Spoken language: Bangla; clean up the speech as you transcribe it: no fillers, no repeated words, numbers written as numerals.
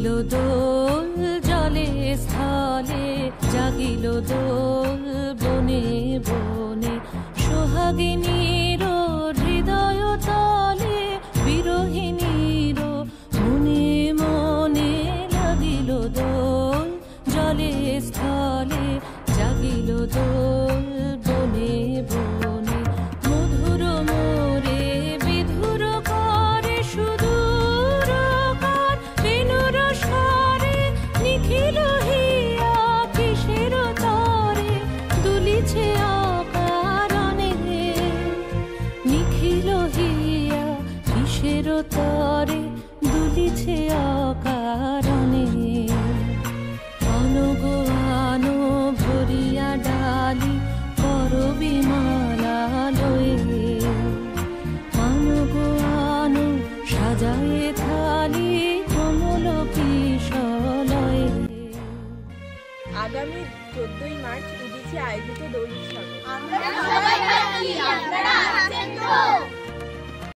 জাগিল দোল জলে স্থলে, জাগিল দোল বনে বনে, সোহাগিনীর হৃদয় তলে, বিরহিণীর মনে মনে লাগিল দোল জলে স্থলে, জাগিল দোল বনে বনে। মধুর মোরে বিধুর করে সুদূর কার, বেণুর স্বরে নিখিল হিয়া কিসের তরে, দুলিছে অকারণে নিখিল হিয়া কিসের তরে, দুলিছে অকারণে। অনগো আনো ভরিয়া ডালি করবি মালা লয়ে, আনগো আনো সাজায়ে থালি কমল কিশলয়ে। আগামী 14ই মার্চ উদিচে আয়োজিত দোল উৎসবে আমরা সবাই আছি, আপনারা আছেন তো?